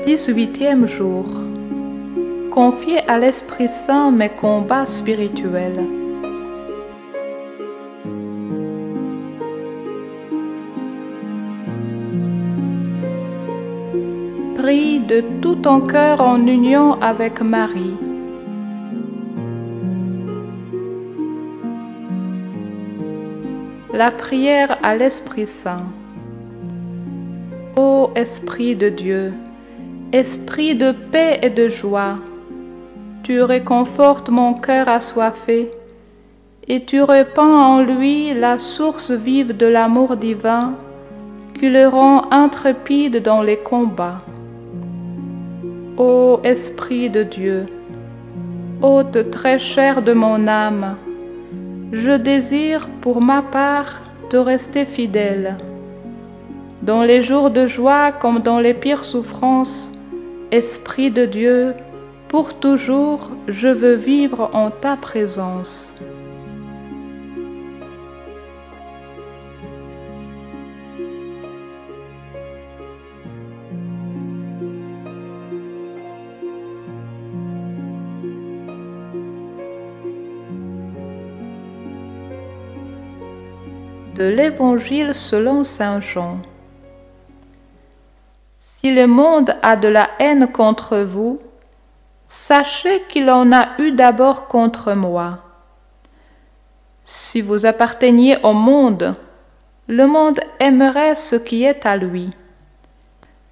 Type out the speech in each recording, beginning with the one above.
18e jour. Confier à l'Esprit Saint mes combats spirituels. Prie de tout ton cœur en union avec Marie. La prière à l'Esprit Saint. Ô Esprit de Dieu, Esprit de paix et de joie, tu réconfortes mon cœur assoiffé et tu répands en lui la source vive de l'amour divin qui le rend intrépide dans les combats. Ô Esprit de Dieu, hôte très cher de mon âme, je désire pour ma part te rester fidèle. Dans les jours de joie comme dans les pires souffrances, Esprit de Dieu, pour toujours, je veux vivre en ta présence. De l'Évangile selon saint Jean. Si le monde a de la haine contre vous, sachez qu'il en a eu d'abord contre moi. Si vous apparteniez au monde, le monde aimerait ce qui est à lui.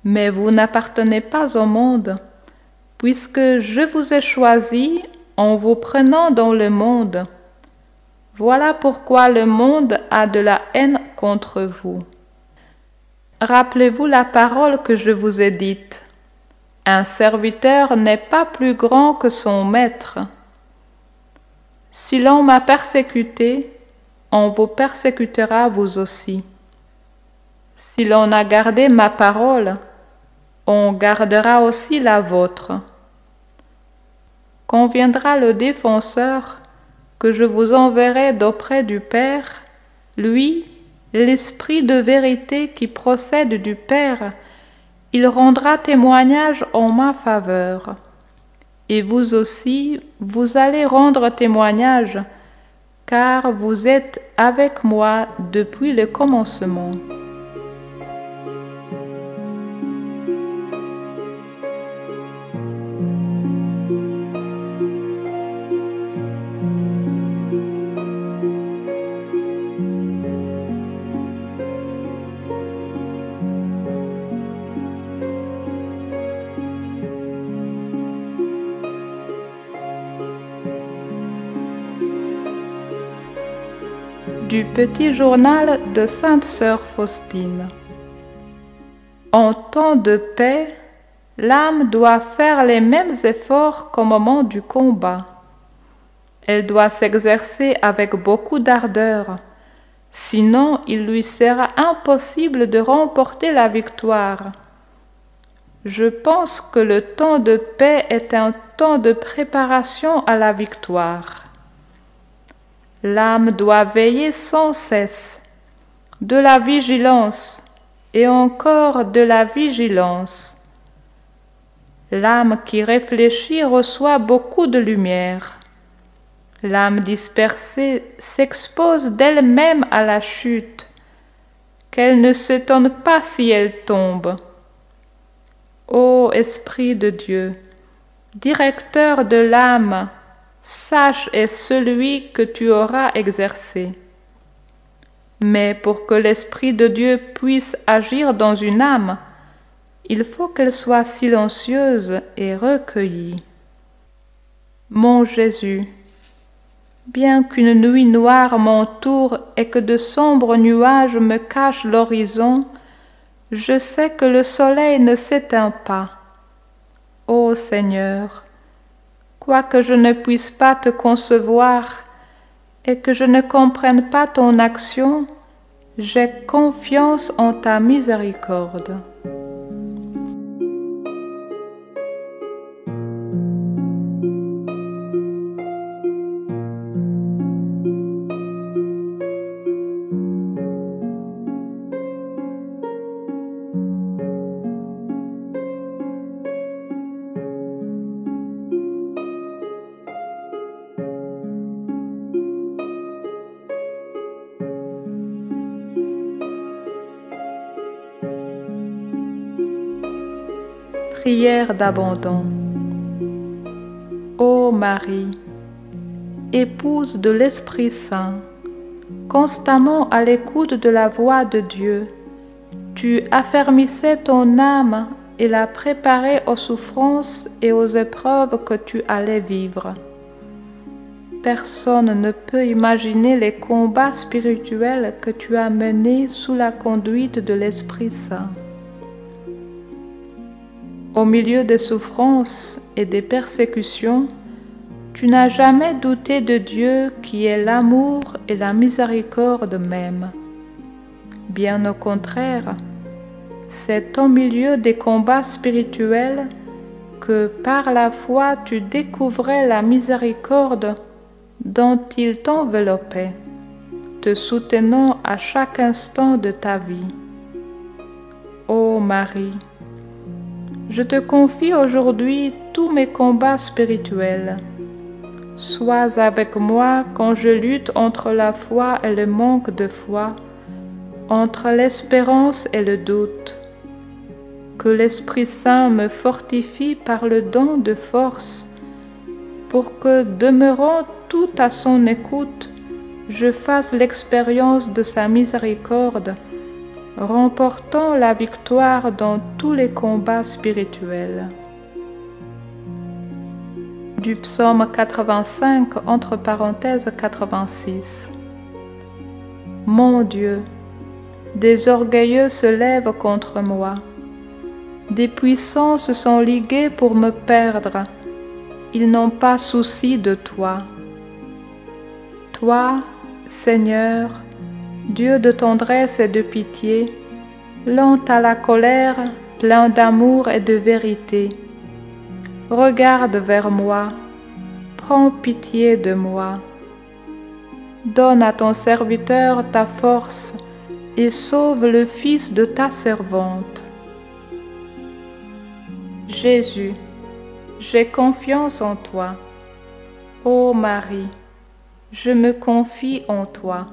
Mais vous n'appartenez pas au monde, puisque je vous ai choisi en vous prenant dans le monde. Voilà pourquoi le monde a de la haine contre vous. Rappelez-vous la parole que je vous ai dite. Un serviteur n'est pas plus grand que son maître. Si l'on m'a persécuté, on vous persécutera vous aussi. Si l'on a gardé ma parole, on gardera aussi la vôtre. Quand viendra le défenseur, que je vous enverrai d'auprès du Père, lui, l'Esprit de vérité qui procède du Père, il rendra témoignage en ma faveur. Et vous aussi, vous allez rendre témoignage, car vous êtes avec moi depuis le commencement. Du petit journal de Sainte Sœur Faustine. En temps de paix, l'âme doit faire les mêmes efforts qu'au moment du combat. Elle doit s'exercer avec beaucoup d'ardeur, sinon il lui sera impossible de remporter la victoire. Je pense que le temps de paix est un temps de préparation à la victoire. L'âme doit veiller sans cesse, de la vigilance et encore de la vigilance. L'âme qui réfléchit reçoit beaucoup de lumière. L'âme dispersée s'expose d'elle-même à la chute, qu'elle ne s'étonne pas si elle tombe. Ô Esprit de Dieu, directeur de l'âme, sage est celui que tu auras exercé. Mais pour que l'Esprit de Dieu puisse agir dans une âme, il faut qu'elle soit silencieuse et recueillie. Mon Jésus, bien qu'une nuit noire m'entoure et que de sombres nuages me cachent l'horizon, je sais que le soleil ne s'éteint pas. Ô Seigneur, quoique je ne puisse pas te concevoir et que je ne comprenne pas ton action, j'ai confiance en ta miséricorde. Prière d'abandon. Ô Marie, épouse de l'Esprit Saint, constamment à l'écoute de la voix de Dieu, tu affermissais ton âme et la préparais aux souffrances et aux épreuves que tu allais vivre. Personne ne peut imaginer les combats spirituels que tu as menés sous la conduite de l'Esprit Saint. Au milieu des souffrances et des persécutions, tu n'as jamais douté de Dieu qui est l'amour et la miséricorde même. Bien au contraire, c'est au milieu des combats spirituels que par la foi tu découvrais la miséricorde dont il t'enveloppait, te soutenant à chaque instant de ta vie. Ô Marie, je te confie aujourd'hui tous mes combats spirituels. Sois avec moi quand je lutte entre la foi et le manque de foi, entre l'espérance et le doute. Que l'Esprit Saint me fortifie par le don de force, pour que, demeurant tout à son écoute, je fasse l'expérience de sa miséricorde, remportant la victoire dans tous les combats spirituels. Du psaume 85, entre parenthèses 86. Mon Dieu, des orgueilleux se lèvent contre moi. Des puissants se sont ligués pour me perdre. Ils n'ont pas souci de toi. Toi, Seigneur, Dieu de tendresse et de pitié, lent à la colère, plein d'amour et de vérité, regarde vers moi, prends pitié de moi. Donne à ton serviteur ta force et sauve le fils de ta servante. Jésus, j'ai confiance en toi. Ô Marie, je me confie en toi.